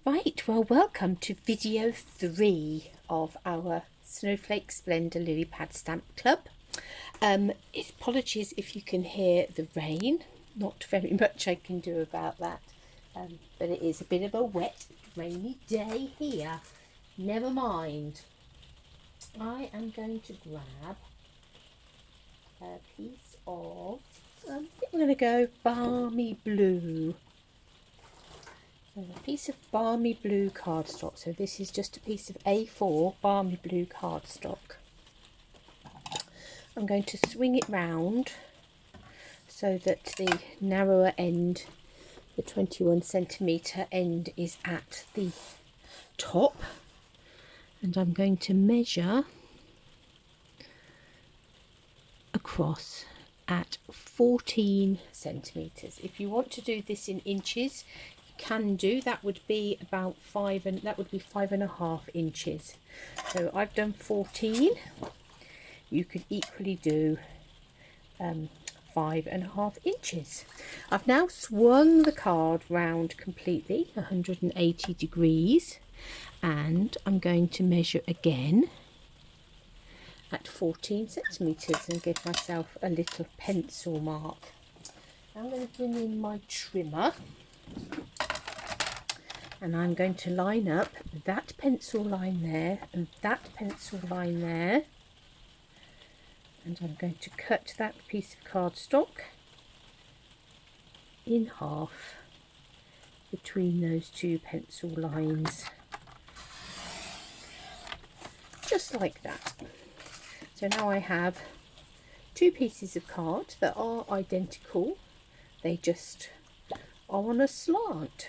Right, well, welcome to video 3 of our Snowflake Splendor Lily Pad Stamp Club. Apologies if you can hear the rain. Not very much I can do about that, but it is a bit of a wet, rainy day here. Never mind. I am going to grab a piece of, I think I'm going to go Balmy Blue. So a piece of Balmy Blue cardstock. So this is just a piece of A4 Balmy Blue cardstock. I'm going to swing it round so that the narrower end, the 21 centimetre end, is at the top. And I'm going to measure across at 14 centimetres. If you want to do this in inches, can do. That would be about 5.5 inches. So I've done 14. You could equally do 5.5 inches. I've now swung the card round completely 180 degrees, and I'm going to measure again at 14 centimeters and give myself a little pencil mark. I'm going to bring in my trimmer, and I'm going to line up that pencil line there and that pencil line there, and I'm going to cut that piece of cardstock in half between those two pencil lines, just like that. So now I have two pieces of card that are identical, they just are on a slant.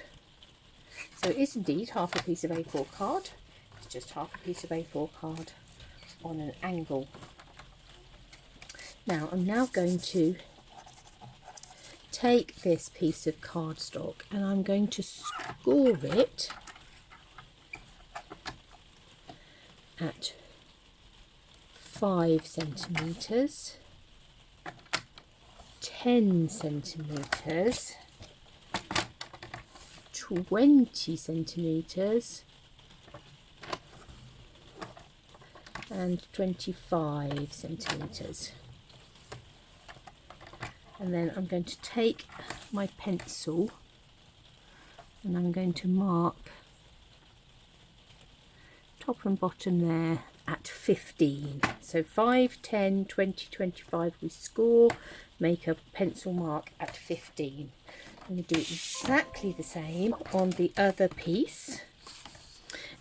So it is indeed half a piece of A4 card. It's just half a piece of A4 card on an angle. Now I'm now going to take this piece of cardstock and I'm going to score it at 5 centimetres, 10 centimetres, 20 centimetres and 25 centimetres. And then I'm going to take my pencil and I'm going to mark top and bottom there at 15. So 5, 10, 20, 25 we score, make a pencil mark at 15. I'm going to do exactly the same on the other piece.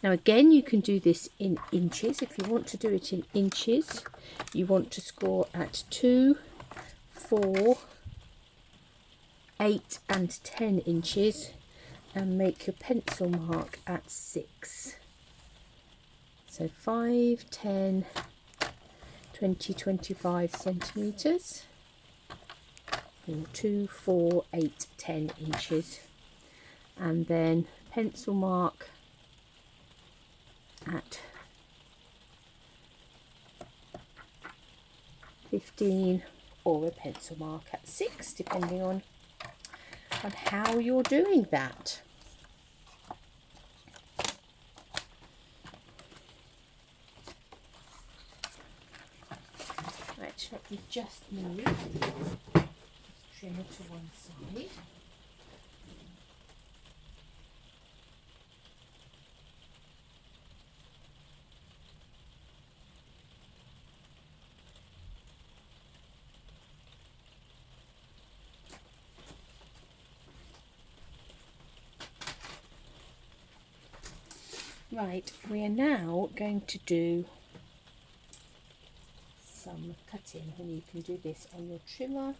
Now again, you can do this in inches. If you want to do it in inches, you want to score at 2, 4, 8 and 10 inches and make your pencil mark at 6. So 5, 10, 20, 25 centimetres. 2, 4, 8, 10 inches, and then pencil mark at 15 or a pencil mark at 6, depending on how you're doing that. Right, let me just move. Trim it to one side. Right, we are now going to do some cutting, and you can do this on your trimmer.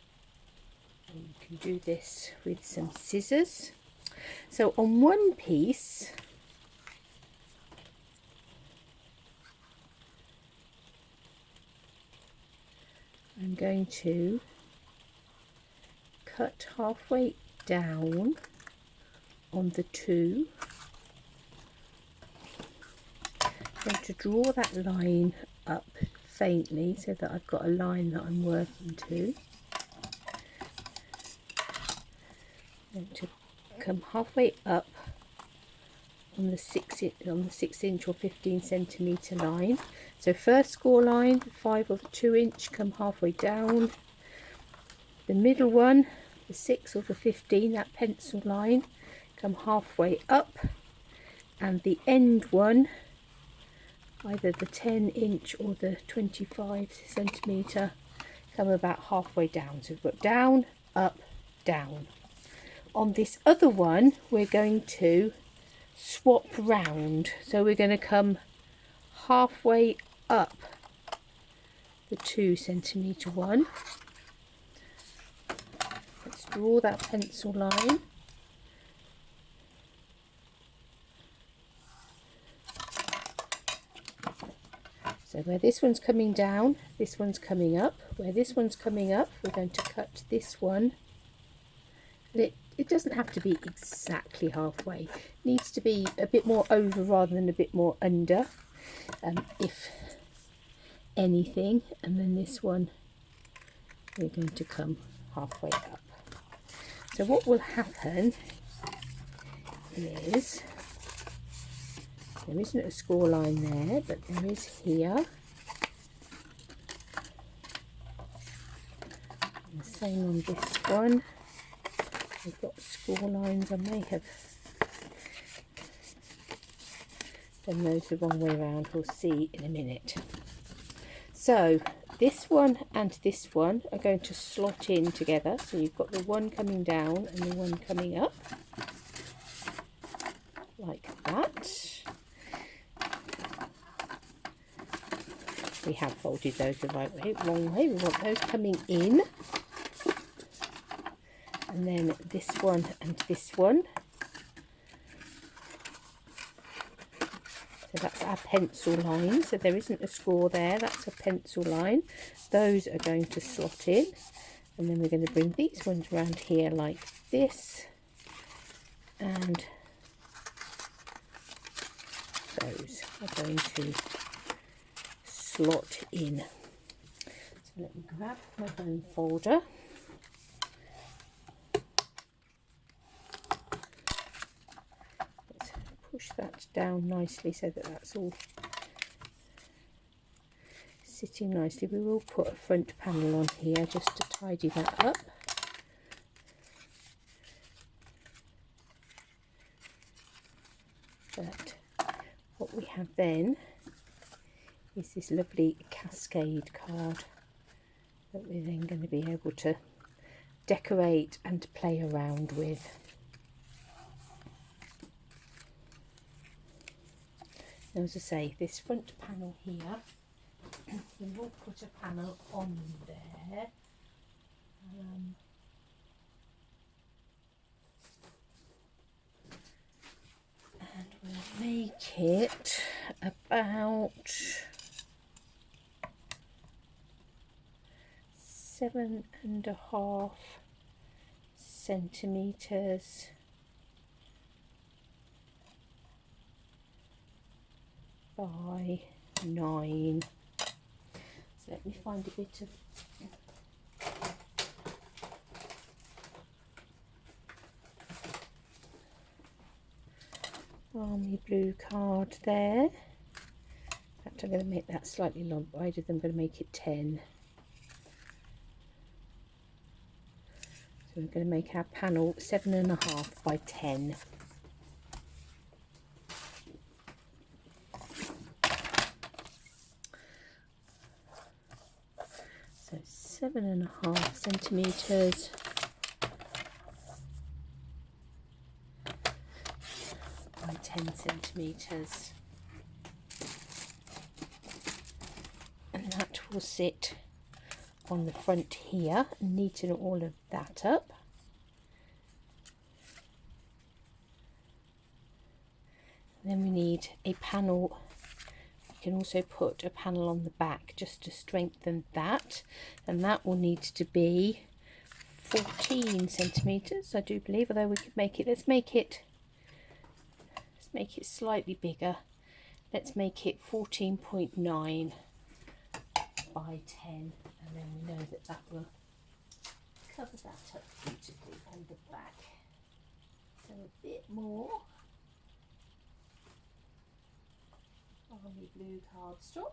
And you can do this with some scissors. So on one piece, I'm going to cut halfway down on the 2. I'm going to draw that line up faintly so that I've got a line that I'm working to. I'm going to come halfway up on the 6 inch or 15 centimetre line. So first score line, 5 or the 2 inch, come halfway down. The middle one, the 6 or the 15, that pencil line, come halfway up, and the end one, either the 10 inch or the 25 centimetre, come about halfway down. So we've got down, up, down. On this other one, we're going to swap round. So we're going to come halfway up the 2 centimetre one. Let's draw that pencil line. So where this one's coming down, this one's coming up. Where this one's coming up, we're going to cut this one. It doesn't have to be exactly halfway. It needs to be a bit more over rather than a bit more under, if anything. And then this one, we're going to come halfway up. So what will happen is, there isn't a score line there, but there is here. And the same on this one. We've got score lines. I may have done those the wrong way around. We'll see in a minute. So this one and this one are going to slot in together. So you've got the one coming down and the one coming up, like that. We have folded those the right way, wrong way. We want those coming in. And then this one and this one. So that's our pencil line. So there isn't a score there, that's a pencil line. Those are going to slot in. And then we're going to bring these ones around here like this. And those are going to slot in. So let me grab my bone folder. Let's push that down nicely so that that's all sitting nicely. We will put a front panel on here just to tidy that up. But what we have then is this lovely Cascade card that we're then going to be able to decorate and play around with. Now, as I say, this front panel here, we will put a panel on there. And we'll make it about 7.5 centimetres by 9. So let me find a bit of army blue card there. In fact, I'm going to make that slightly wider than I'm going to make it 10. So we're going to make our panel 7.5 by 10. So 7.5 centimetres by 10 centimetres, and that will sit on the front here, and neaten all of that up. And then we need a panel. We can also put a panel on the back just to strengthen that, and that will need to be 14 centimetres, I do believe, although we could make it, let's make it slightly bigger. Let's make it 14.9 by 10, and then we know that that will cover that up beautifully on the back. So a bit more. army blue cardstock.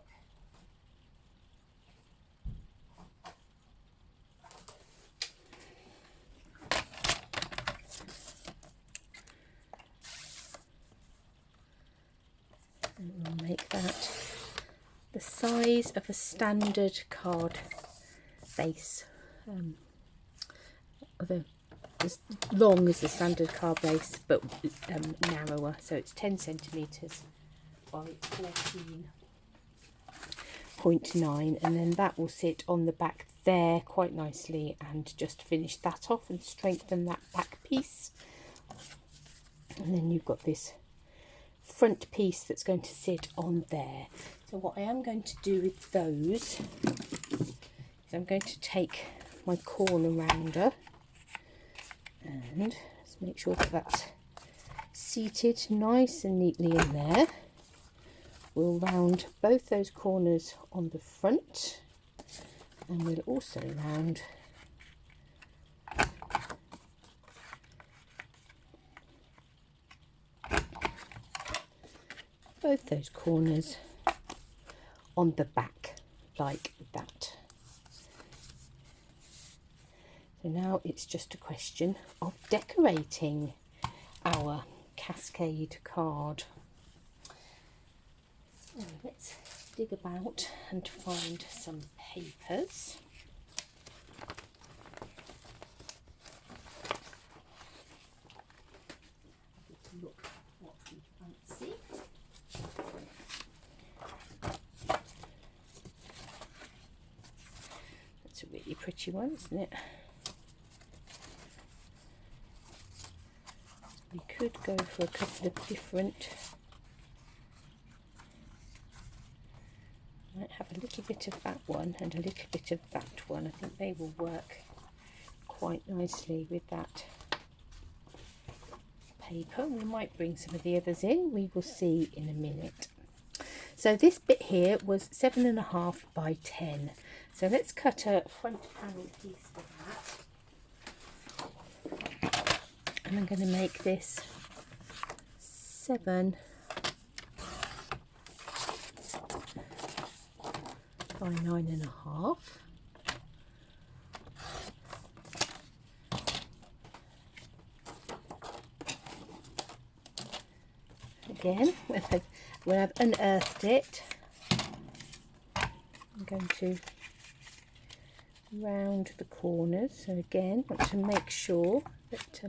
And we'll make that the size of a standard card base, as long as the standard card base, but narrower. So it's 10 centimetres by 14.9, and then that will sit on the back there quite nicely, and just finish that off and strengthen that back piece. And then you've got this front piece that's going to sit on there. So what I am going to do with those is I'm going to take my corner rounder and let's make sure that that's seated nice and neatly in there. We'll round both those corners on the front, and we'll also round both those corners on the back like that. So now it's just a question of decorating our Cascade card. So let's dig about and find some papers. Look what we fancy. That's a really pretty one, isn't it? We could go for a couple of different. Might have a little bit of that one and a little bit of that one. I think they will work quite nicely with that paper. We might bring some of the others in. We will see in a minute. So this bit here was 7.5 by 10. So let's cut a front panel piece for that. And I'm going to make this 7 by 9.5. Again, when I've unearthed it, I'm going to round the corners. So again, want to make sure that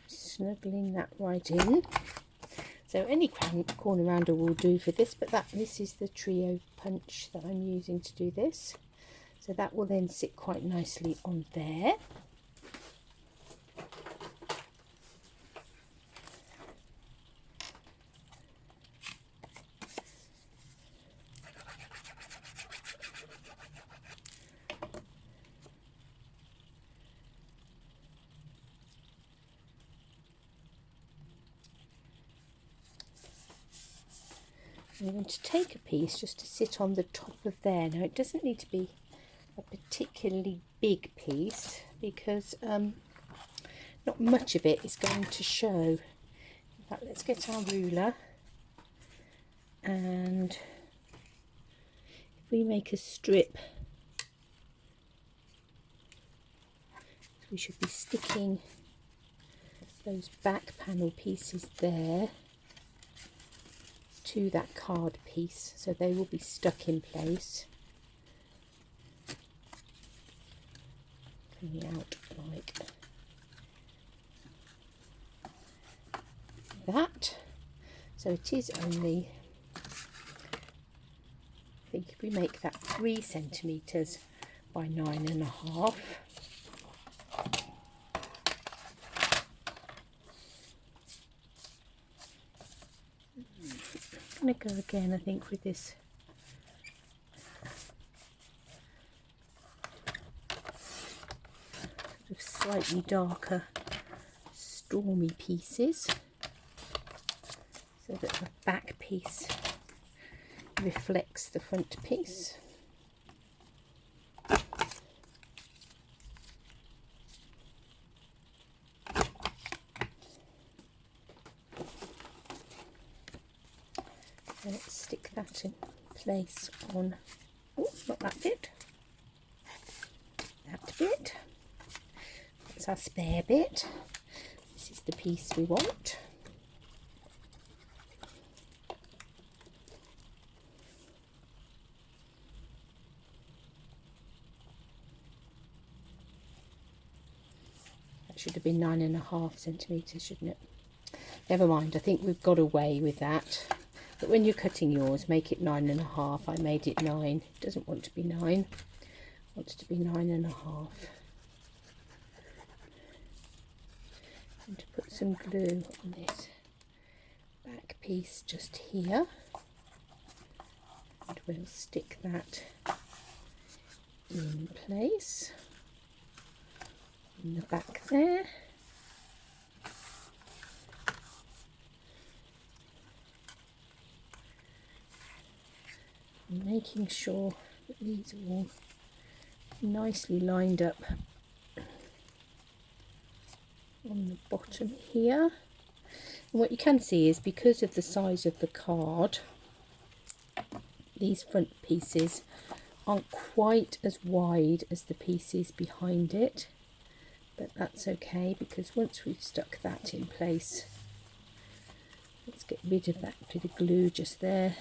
snuggling that right in. So any corner rounder will do for this, but this is the trio punch that I'm using to do this. So that will then sit quite nicely on there. I'm going to take a piece just to sit on the top of there. Now it doesn't need to be a particularly big piece because not much of it is going to show. In fact, let's get our ruler, and if we make a strip, we should be sticking those back panel pieces there to that card piece, so they will be stuck in place. Coming out like that. So it is only, I think if we make that 3 centimetres by 9.5. I'm going to go again, I think, with this sort of slightly darker stormy pieces, so that the back piece reflects the front piece. Let's stick that in place on, oh, not that bit, that bit. That's our spare bit. This is the piece we want. That should have been 9.5 centimetres, shouldn't it? Never mind, I think we've got away with that. But when you're cutting yours, make it 9.5. I made it 9. It doesn't want to be 9. It wants to be 9.5. And to put some glue on this back piece just here. And we'll stick that in place in the back there. And making sure that these are all nicely lined up on the bottom here. And what you can see is, because of the size of the card, these front pieces aren't quite as wide as the pieces behind it, but that's okay, because once we've stuck that in place, let's get rid of that bit of glue just there.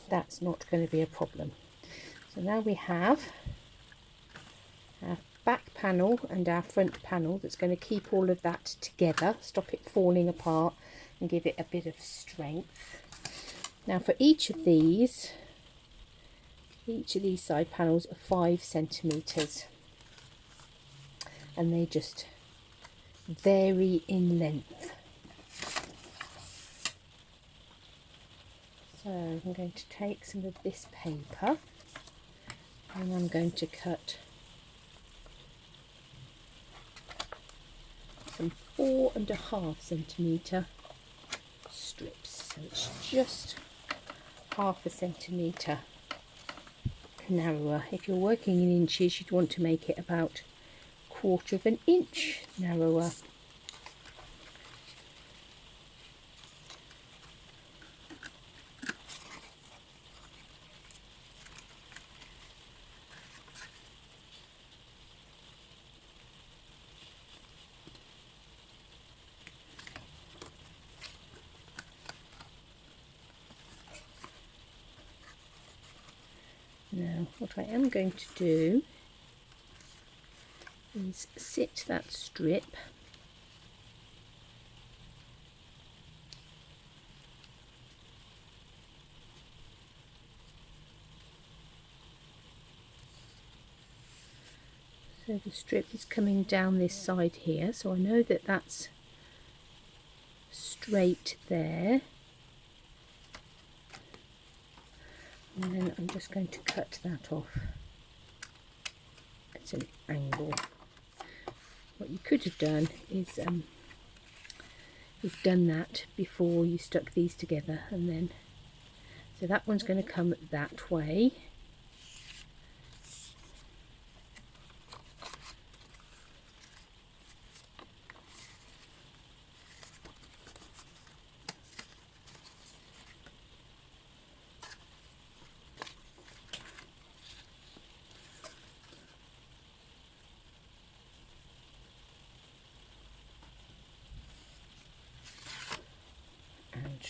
That's not going to be a problem. So now we have our back panel and our front panel that's going to keep all of that together, stop it falling apart and give it a bit of strength. Now for each of these side panels are 5 centimetres, and they just vary in length. So I'm going to take some of this paper and I'm going to cut some 4.5 centimetre strips. So it's just 0.5 centimetre narrower. If you're working in inches, you'd want to make it about 1/4 inch narrower. Now what I am going to do is sit that strip so the strip is coming down this side here, so I know that that's straight there. And then I'm just going to cut that off at an angle. What you could have done is done that before you stuck these together, and then so that one's going to come that way.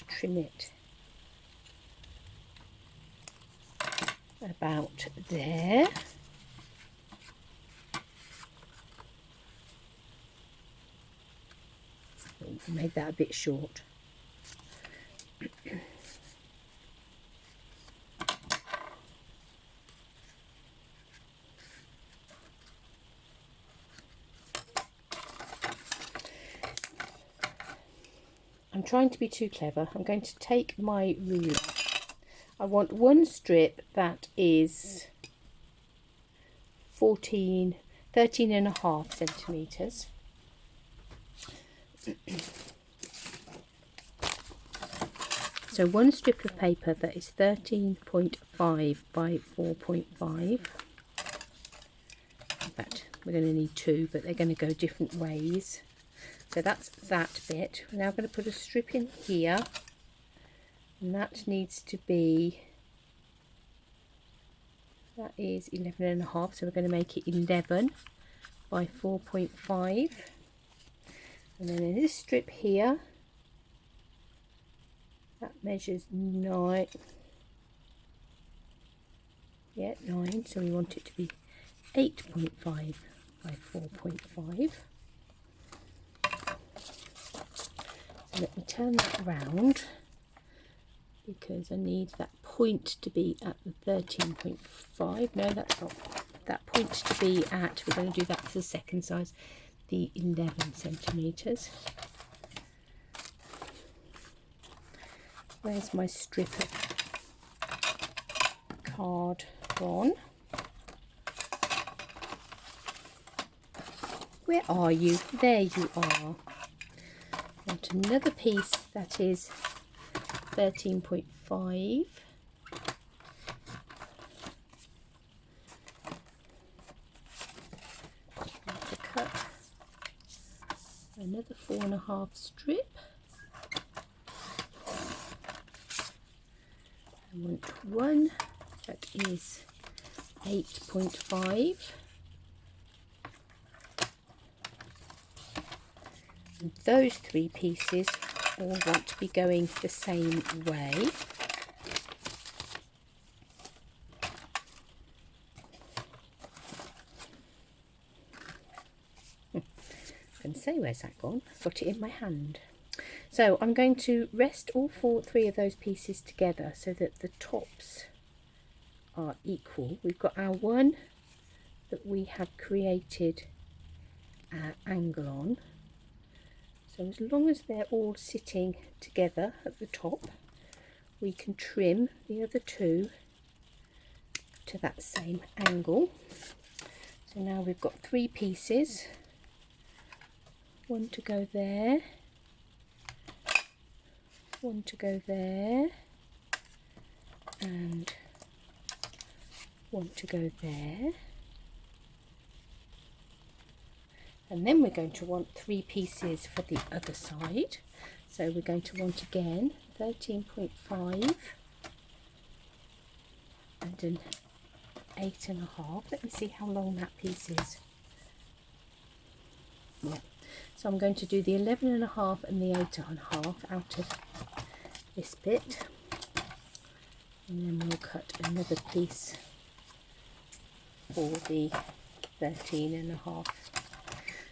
Trim it about there. Oh, made that a bit short. I'm trying to be too clever. I'm going to take my ruler. I want one strip that is 13.5 centimetres. So one strip of paper that is 13.5 by 4.5. In fact, we're going to need 2, but they're going to go different ways. So that's that bit. We're now going to put a strip in here and that needs to be, that is 11.5, so we're going to make it 11 by 4.5, and then in this strip here that measures 9, yeah, 9, so we want it to be 8.5 by 4.5. So let me turn that round because I need that point to be at the 13.5. No, that's not. That point to be at, we're going to do that for the second size, the 11 centimetres. Where's my strip of card gone? Where are you? There you are. Want another piece that is 13.5. To cut another 4.5 strip. I want one that is 8.5. And those 3 pieces all want to be going the same way. I can say where's that gone? I've got it in my hand. So I'm going to rest all 3 of those pieces together so that the tops are equal. We've got our one that we have created our angle on. So as long as they're all sitting together at the top, we can trim the other 2 to that same angle. So now we've got 3 pieces, one to go there, one to go there, and one to go there. And then we're going to want 3 pieces for the other side. So we're going to want again 13.5 and an 8.5. Let me see how long that piece is. Yeah. So I'm going to do the 11.5 and the 8.5 out of this bit. And then we'll cut another piece for the 13.5.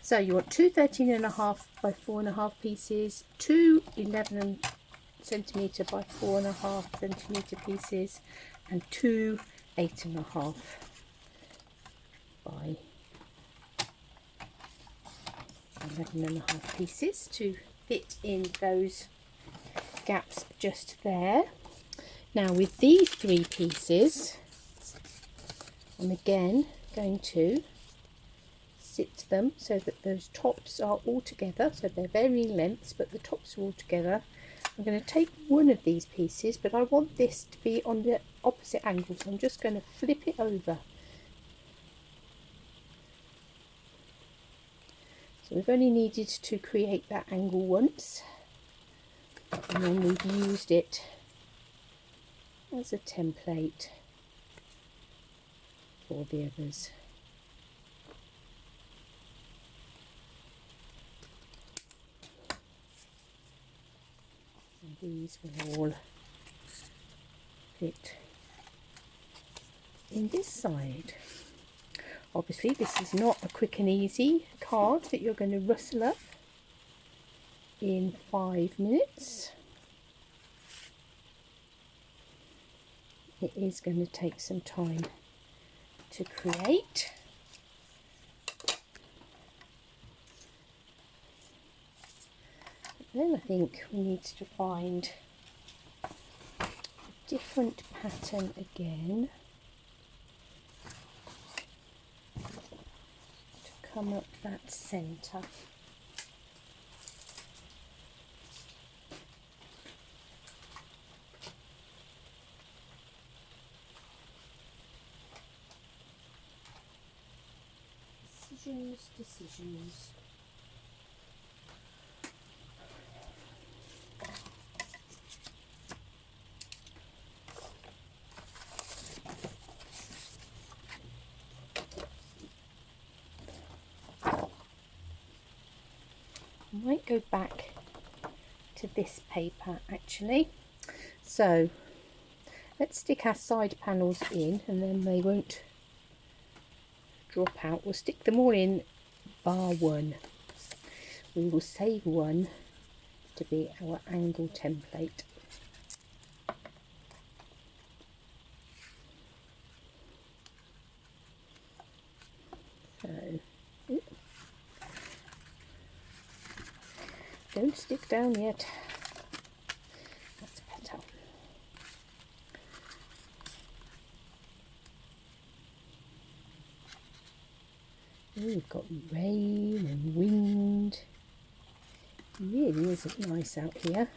So you want 2 13.5 by 4.5 pieces, 2 11 centimetre by 4.5 centimetre pieces, and 2 8.5 by 11.5 pieces to fit in those gaps just there. Now with these 3 pieces, I'm again going to sit them so that those tops are all together, so they're varying lengths but the tops are all together. I'm going to take one of these pieces, but I want this to be on the opposite angle, so I'm just going to flip it over. So we've only needed to create that angle once, and then we've used it as a template for the others. And these will all fit in this side. Obviously this is not a quick and easy card that you're going to rustle up in 5 minutes. It is going to take some time to create. But then I think we need to find a different pattern again to come up that centre. Decisions. I might go back to this paper actually. So let's stick our side panels in and then they won't drop out. We'll stick them all in bar one. We will save one to be our angle template. So don't stick down yet. That's better. Ooh, we've got rain and wind. It really isn't nice out here.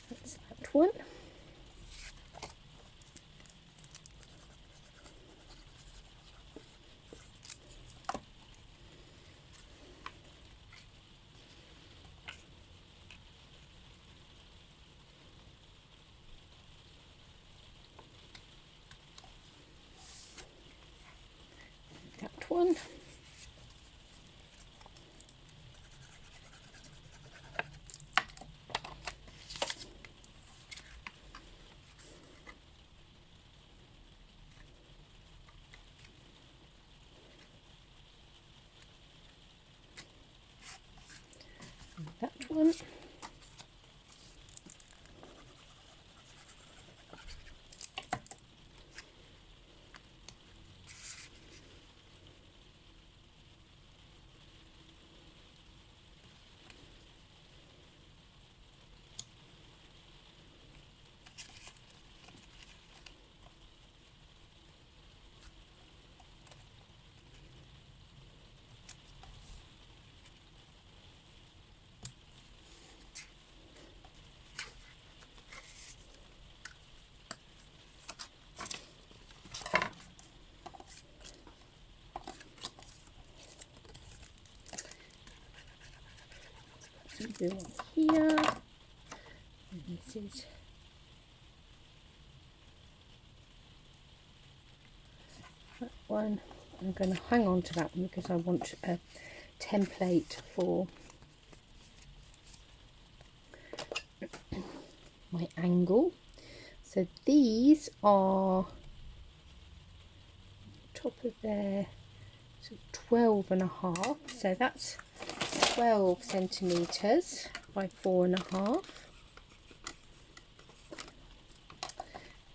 That's that one. That one. And that one. Some blue on here, and this is that one. I'm going to hang on to that one because I want a template for my angle. So these are top of there, so 12.5, so that's 12 centimeters by 4.5,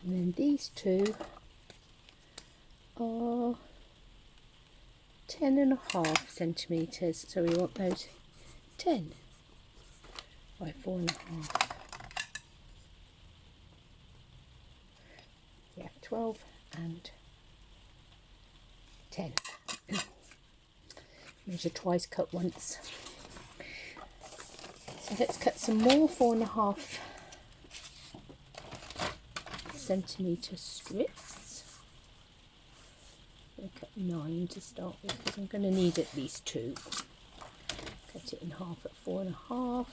and then these two are 10.5 centimeters, so we want those 10 by 4.5. Yeah, 12 and 10. Measure twice, cut once. So let's cut some more 4.5 centimeter strips. I'll cut 9 to start with because I'm going to need at least 2. Cut it in half at 4.5.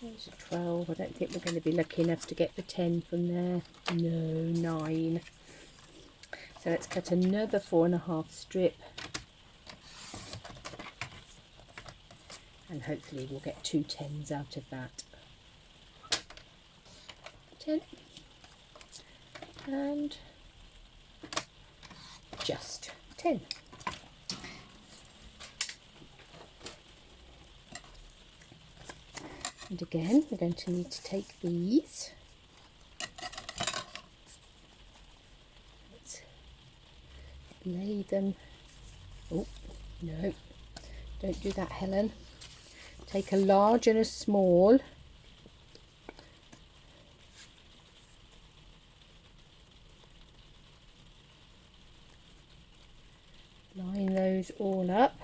There's a 12. I don't think we're going to be lucky enough to get the 10 from there. No, 9. So let's cut another 4.5 strip. And hopefully we'll get 2 10s out of that. 10. And just 10. And again, we're going to need to take these. Let's lay them. Oh, no, don't do that, Helen. Take a large and a small. Line those all up.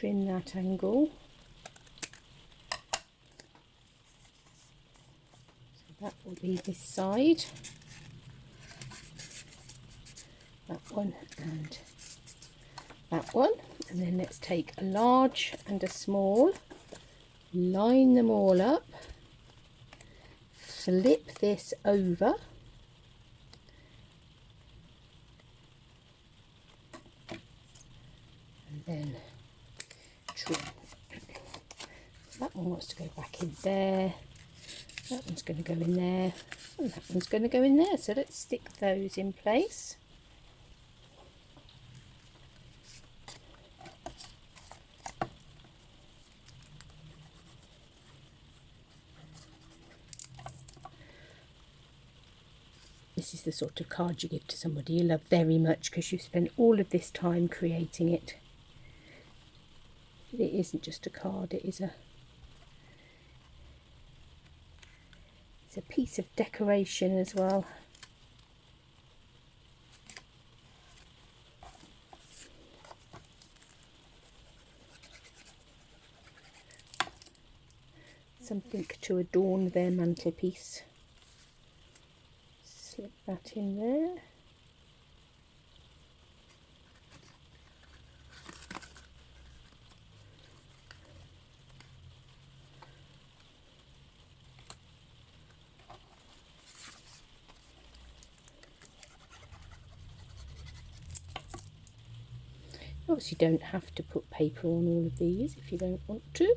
Trim that angle. So That will be this side. That one and that one. And then let's take a large and a small, line them all up, flip this over, and then trim. That one wants to go back in there, that one's going to go in there, and that one's going to go in there. So let's stick those in place. This is the sort of card you give to somebody you love very much because you spent all of this time creating it. It isn't just a card, it's a piece of decoration as well. Something to adorn their mantelpiece. Slip that in there. Obviously you don't have to put paper on all of these if you don't want to.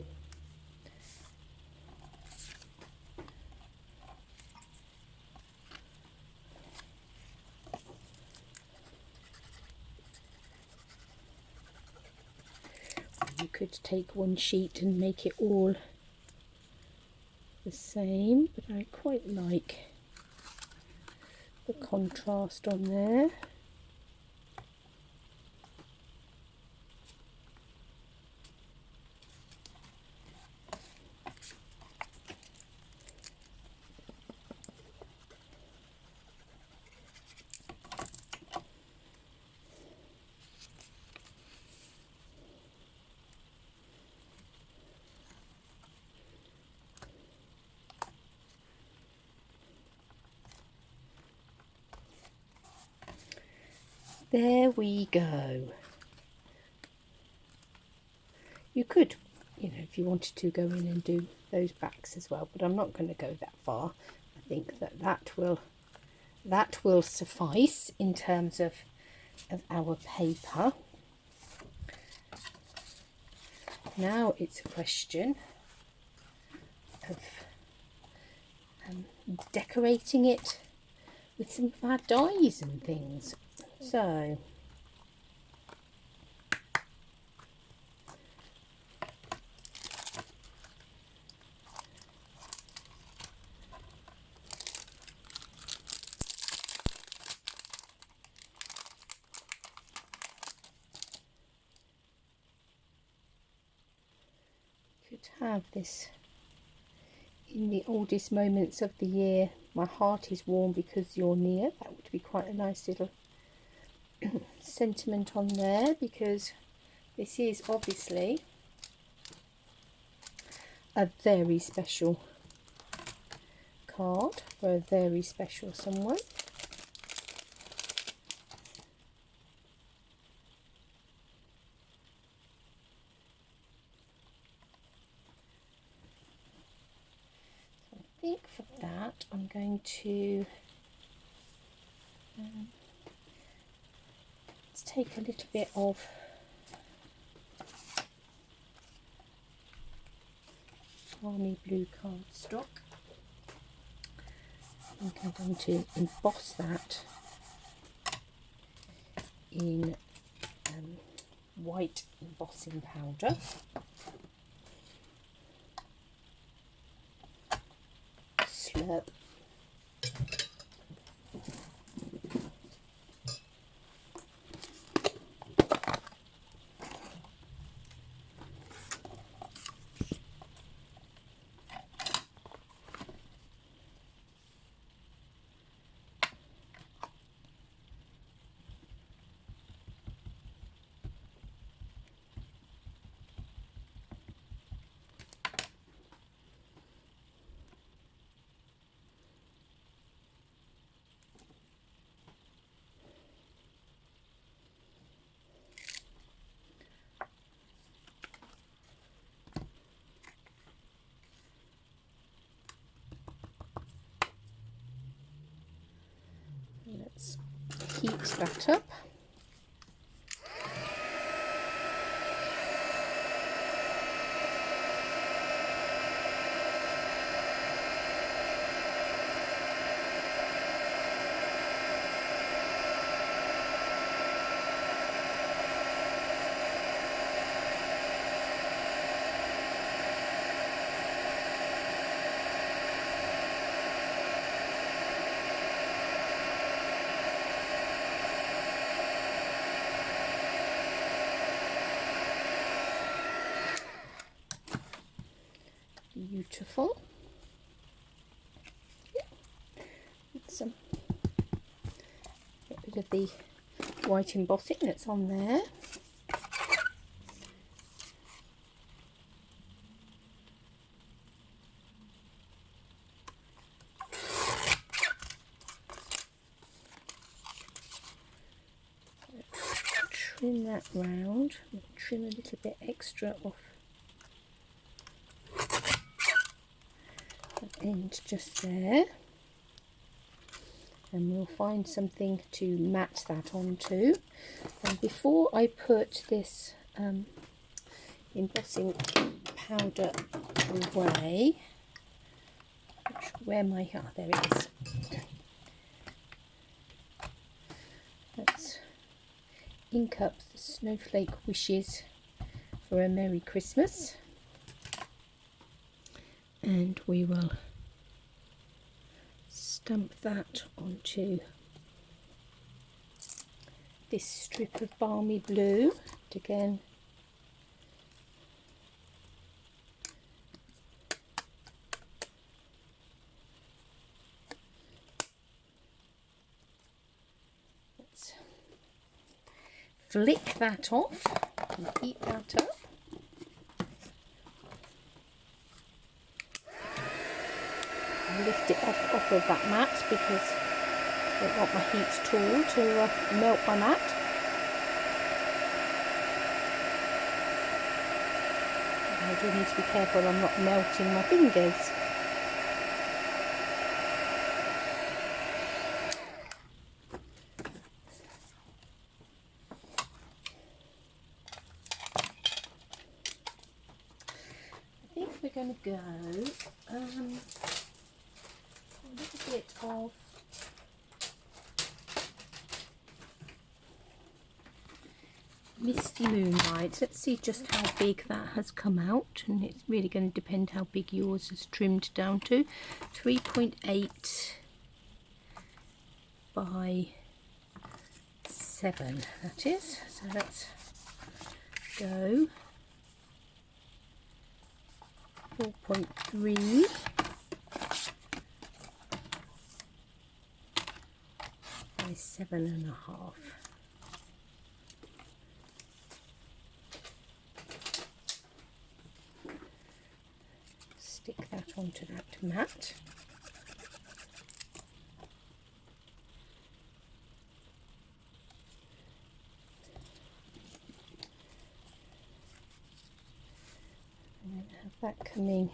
You could take one sheet and make it all the same, but I quite like the contrast on there. There we go. You could, if you wanted to, go in and do those backs as well, but I'm not going to go that far. I think that will suffice in terms of our paper. Now it's a question of decorating it with some of our dies and things. So could have this in the oldest moments of the year. My heart is warm because you're near. That would be quite a nice little sentiment on there, because this is obviously a very special card for a very special someone. So I think for that I'm going to let's take a little bit of army blue cardstock. I think I'm going to emboss that in white embossing powder. Slurp. Let's heat that up. Beautiful. Yeah. Some get rid of the white embossing that's on there. Trim that round. Trim a little bit extra off end just there, and we'll find something to mat that onto. And before I put this embossing powder away, where my there it is. Let's ink up the Snowflake wishes for a Merry Christmas, and we will stamp that onto this strip of balmy blue. And again, let's flick that off and heat that up. Lift it off of that mat because I don't want my heat tool to melt my mat. I do need to be careful I'm not melting my fingers. I think we're going to go a little bit of Misty Moonlight. Let's see just how big that has come out, and it's really going to depend how big yours is trimmed down to. 3.8 by 7 that is. So let's go 4.3 by 7.5. Stick that onto that mat. And then have that coming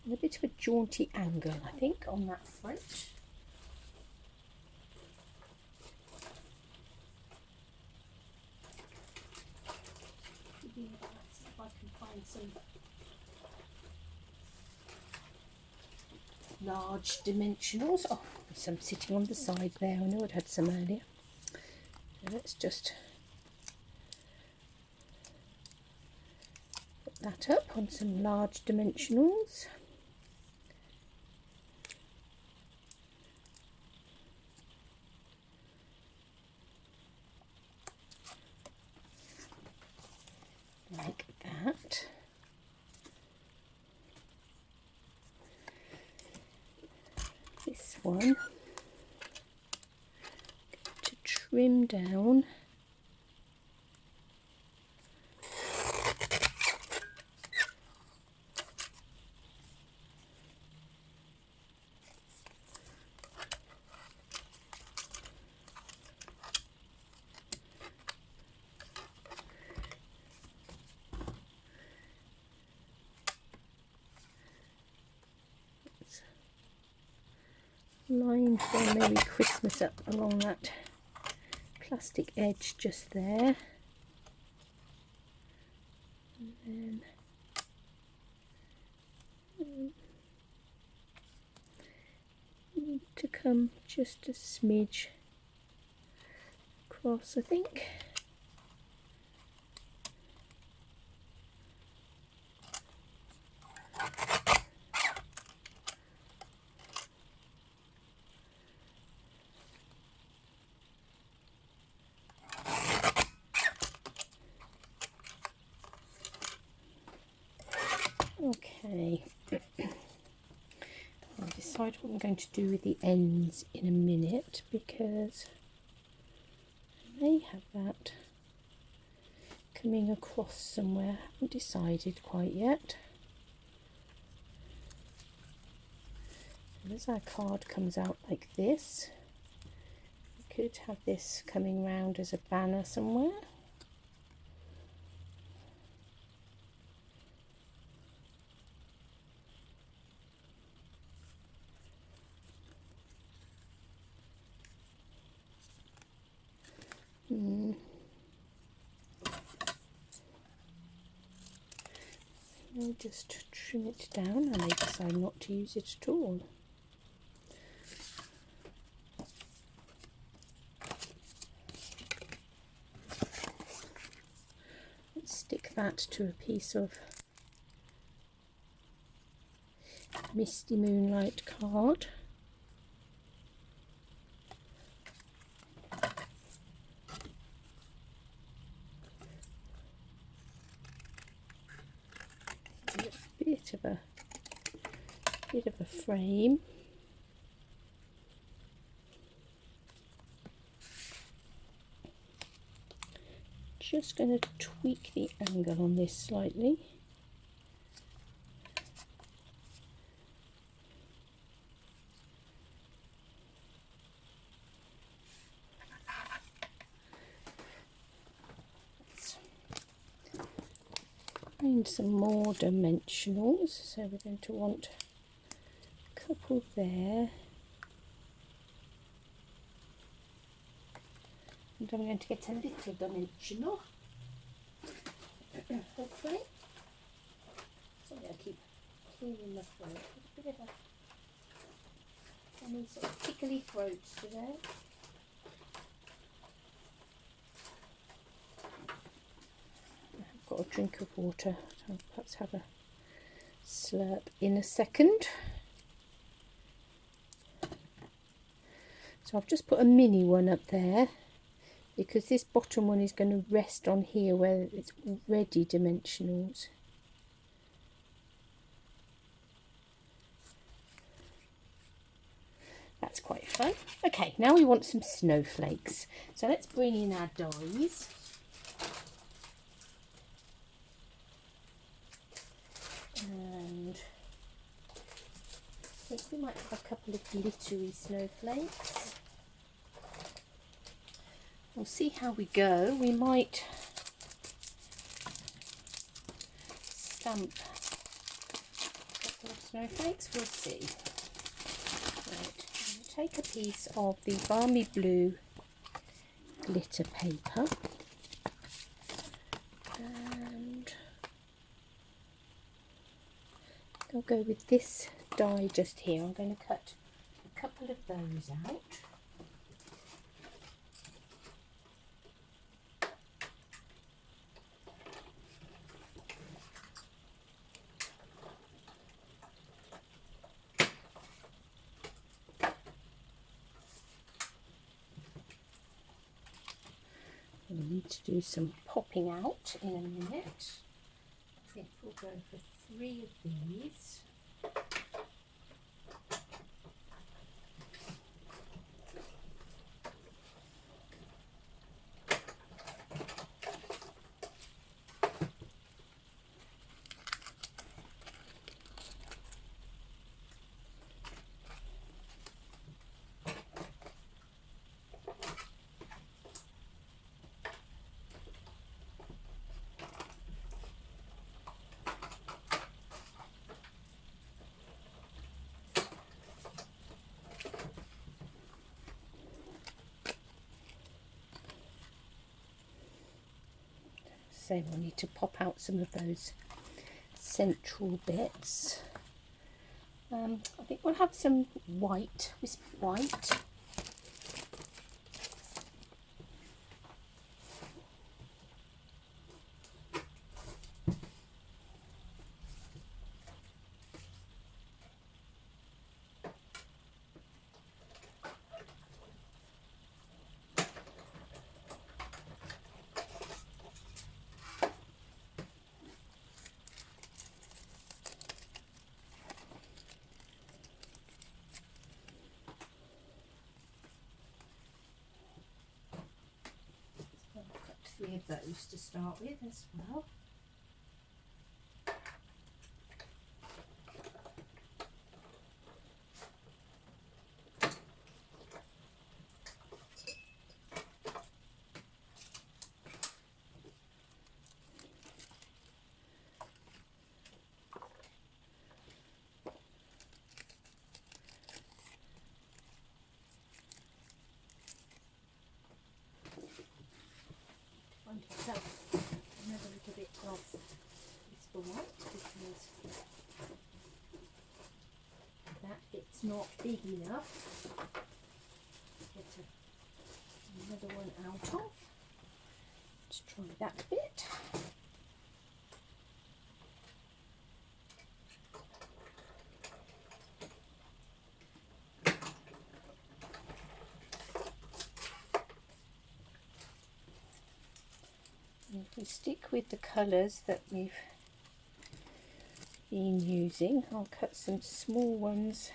in a bit of a jaunty angle, I think, on that front. See if I can find some large dimensionals. Oh, there's some sitting on the side there. I know I'd had some earlier. So let's just put that up on some large dimensionals. Like that. This one to trim down. line for Merry Christmas up along that plastic edge just there. And then need to come just a smidge across, I think. Okay, I'll decide what I'm going to do with the ends in a minute, because I may have that coming across somewhere. I haven't decided quite yet. And as our card comes out like this, we could have this coming round as a banner somewhere. I'll just trim it down. I may decide not to use it at all. Let's stick that to a piece of Misty Moonlight card. Bit of a frame. Just going to tweak the angle on this slightly. Find some more dimensionals, so we're going to want a couple there, and I'm going to get a little dimensional, hopefully. Sorry, I keep cleaning my throat. A bit of any sort of tickly throats today. Got a drink of water, so I'll perhaps have a slurp in a second. So I've just put a mini one up there because this bottom one is going to rest on here where it's already dimensionals. That's quite fun. Okay, now we want some snowflakes. So let's bring in our dies. And I think we might have a couple of glittery snowflakes. We'll see how we go. We might stamp a couple of snowflakes. We'll see. Right, I'm going to take a piece of the Balmy Blue glitter paper. I'll go with this die just here. I'm going to cut a couple of those out. We'll need to do some popping out in a minute. I think we'll go for 3 of these. say, we'll need to pop out some of those central bits. I think we'll have some white, wisp white. Three of those to start with as well. Find yourself another little bit of whisper white, because that bit's not big enough. Get another one out of. Let's try that bit. And if we stick with the colours that we've been using, I'll cut some small ones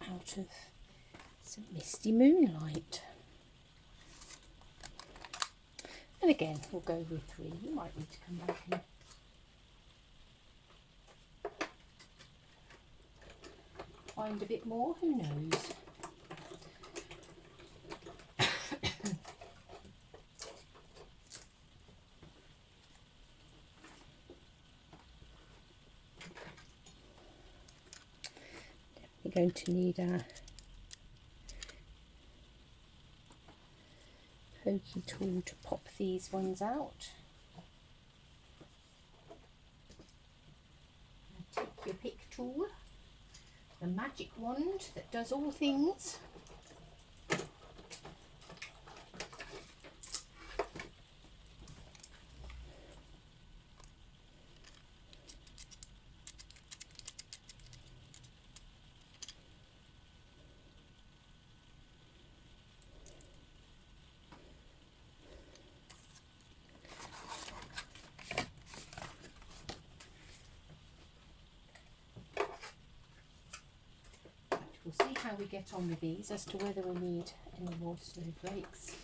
out of some Misty Moonlight. And again, we'll go with 3. You might need to come back and find a bit more, who knows. We're going to need our pokey tool to pop these ones out. Take your pick tool, the magic wand that does all things. We'll see how we get on with these as to whether we need any more snowflakes.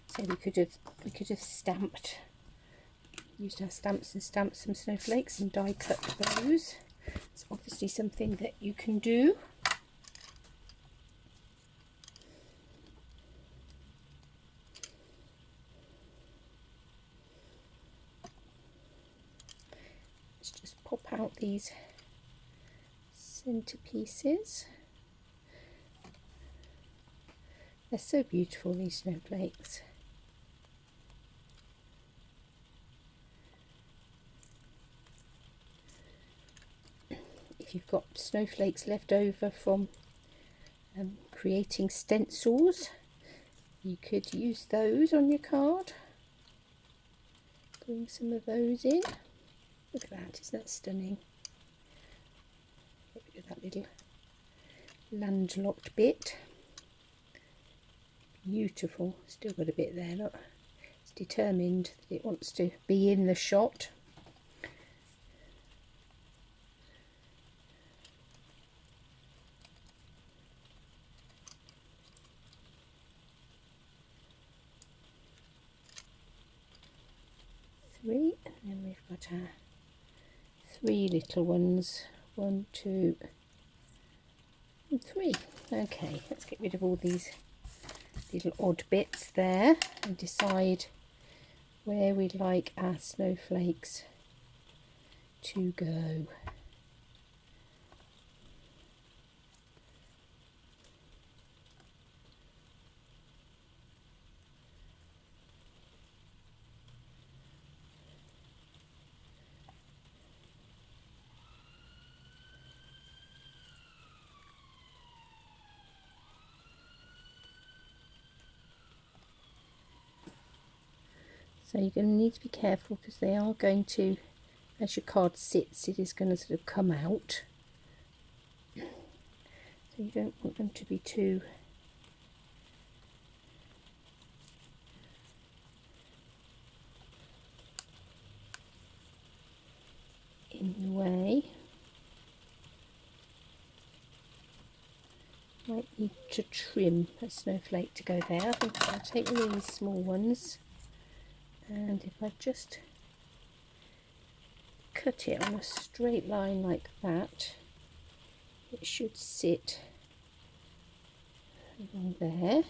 So we could have stamped. Used our stamps and stamped some snowflakes and die cut those. It's obviously something that you can do. Let's just pop out these centre pieces. They're so beautiful, these snowflakes. If you've got snowflakes left over from creating stencils, you could use those on your card. Bring some of those in. Look at that, isn't that stunning? Get rid of that little landlocked bit. Beautiful. Still got a bit there, look. It's determined that it wants to be in the shot. Three, and then we've got our 3 little ones. 1, 2, and 3. Okay, let's get rid of all these little odd bits there and decide where we'd like our snowflakes to go. So you're going to need to be careful because they are going to, as your card sits, it is going to sort of come out. So you don't want them to be too in the way. Might need to trim a snowflake to go there. I think I'll take one of these small ones, and if I just cut it on a straight line like that, it should sit along there.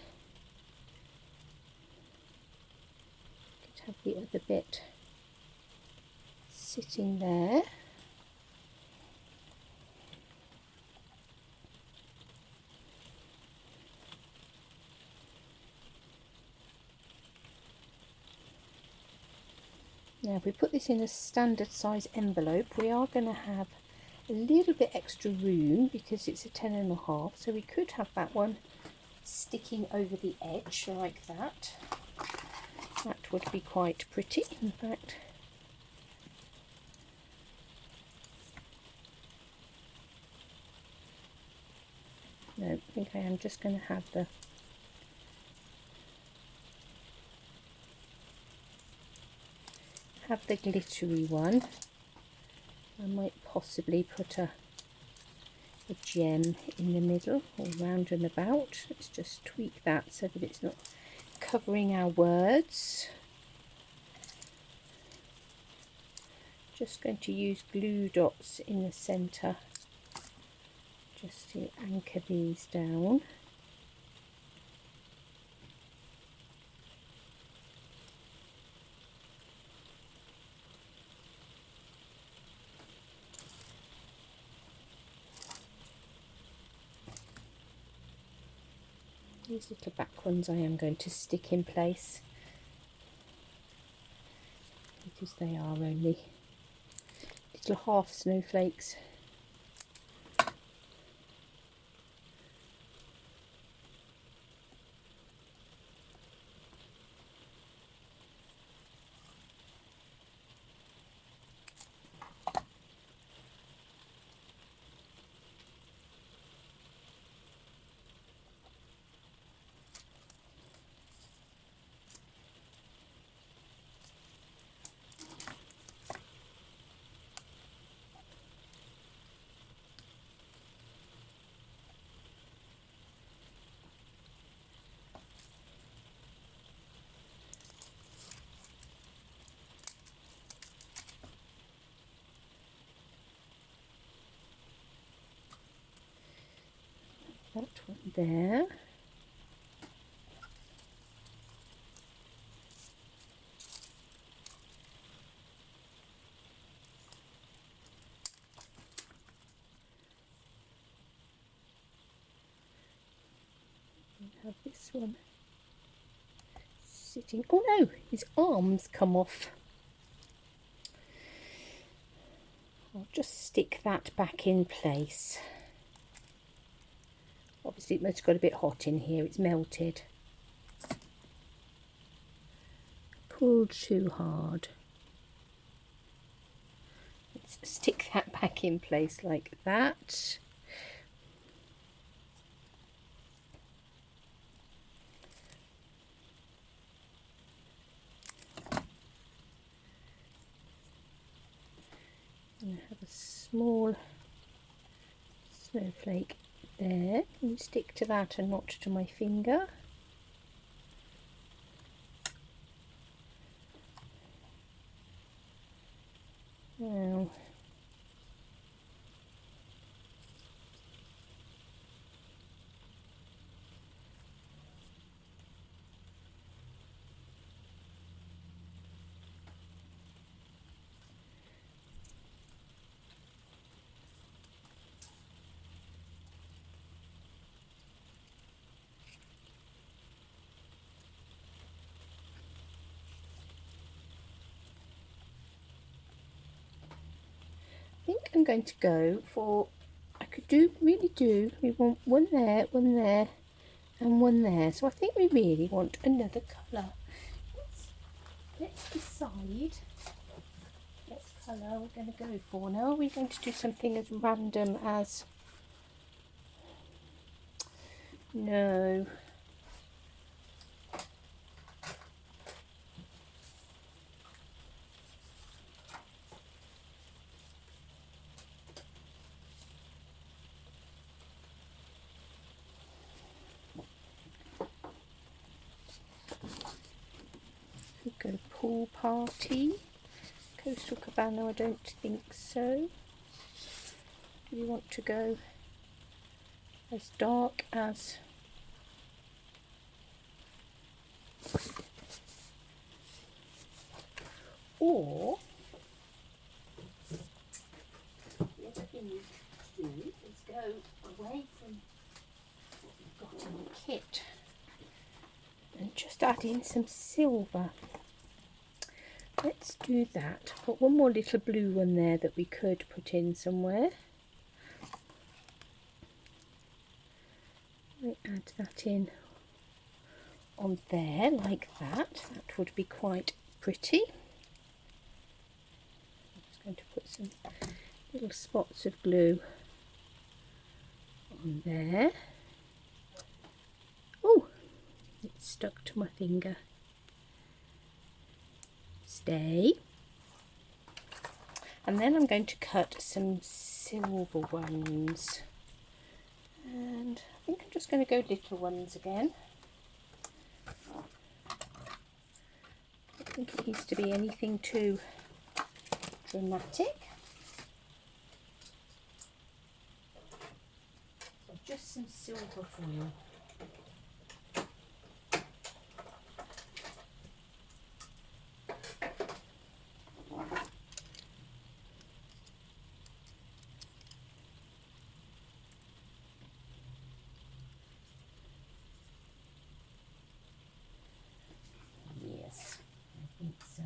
Could have the other bit sitting there. Now if we put this in a standard size envelope, we are going to have a little bit extra room because it's a 10.5, so we could have that one sticking over the edge like that. That would be quite pretty, in fact. No, I think I am just going to have the glittery one. I might possibly put a gem in the middle or round and about. Let's just tweak that so that it's not covering our words. Just going to use glue dots in the centre just to anchor these down. These little back ones I am going to stick in place because they are only little half snowflakes. That one there. And have this one sitting. Oh no, his arms come off. I'll just stick that back in place. Obviously it must have got a bit hot in here, it's melted. Pulled too hard. Let's stick that back in place like that. And I have a small snowflake there. Can you stick to that and not to my finger? Now, I'm going to go for, I could really do, we want one there, and one there. So I think we really want another colour. Let's decide what colour we're going to go for. Now are we going to do something as random as, no. We'll go pool party. Coastal Cabana, I don't think so. Do you want to go as dark as, or the other thing we could do is go away from what we've got in the kit and just add in some silver. Let's do that. Got one more little blue one there that we could put in somewhere. We add that in on there like that. That would be quite pretty. I'm just going to put some little spots of glue on there. Oh, it's stuck to my finger. Stay. And then I'm going to cut some silver ones. And I think I'm just going to go little ones again. I don't think it needs to be anything too dramatic. So just some silver foil. Yes, I think so.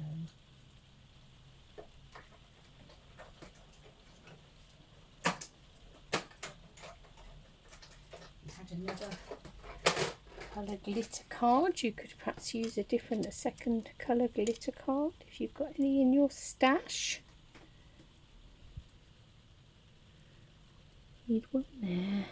We had another colour glitter card. You could perhaps use a second colour glitter card if you've got any in your stash. Need one there.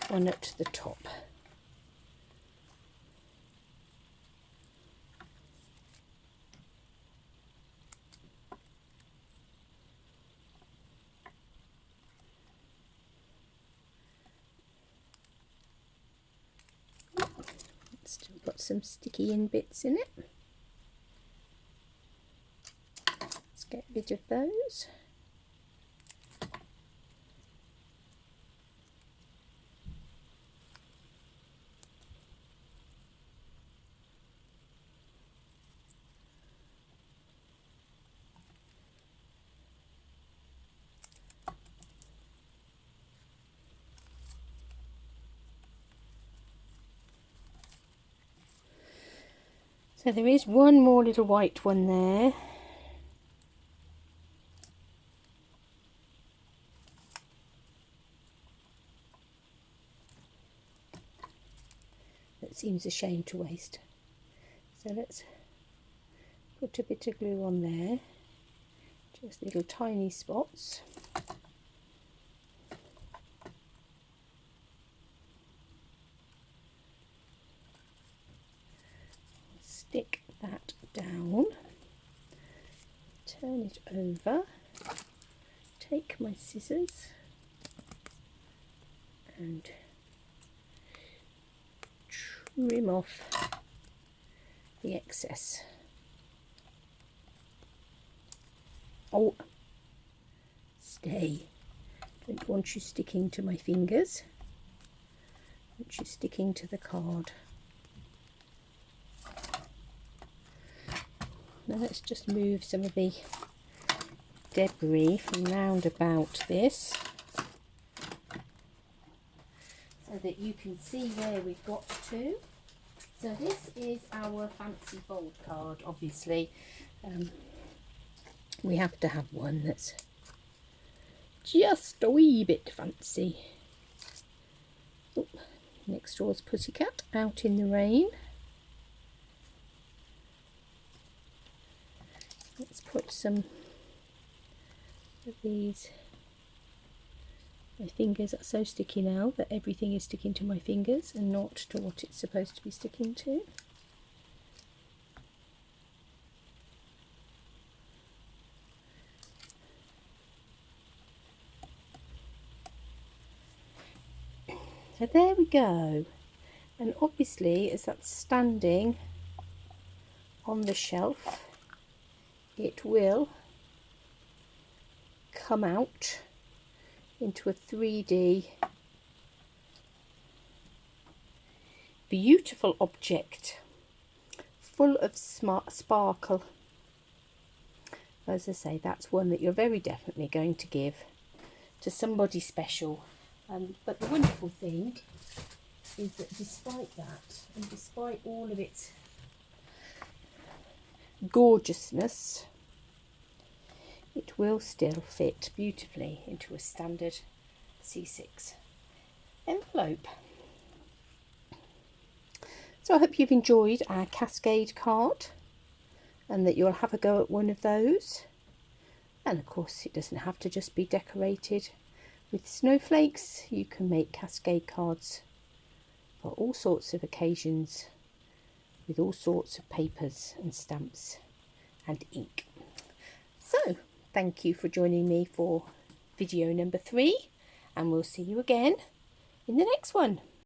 One at the top. Still got some sticky in bits in it. Let's get rid of those. So there is one more little white one there. That seems a shame to waste. So let's put a bit of glue on there. Just little tiny spots. Stick that down, turn it over, take my scissors and trim off the excess. Oh, stay. Don't want you sticking to my fingers. I want you sticking to the card. Now let's just move some of the debris from round about this so that you can see where we've got to. So this is our fancy fold card, obviously. We have to have one that's just a wee bit fancy. Oh, next door's pussycat out in the rain. Let's put some of these. My fingers are so sticky now that everything is sticking to my fingers and not to what it's supposed to be sticking to. So there we go. And obviously, as that's standing on the shelf, it will come out into a 3D beautiful object full of sparkle. As I say, that's one that you're very definitely going to give to somebody special. But the wonderful thing is that despite that, and despite all of its gorgeousness, it will still fit beautifully into a standard C6 envelope. So I hope you've enjoyed our Cascade card and that you'll have a go at one of those. And of course, it doesn't have to just be decorated with snowflakes. You can make Cascade cards for all sorts of occasions with all sorts of papers and stamps and ink. So thank you for joining me for video number 3, and we'll see you again in the next one.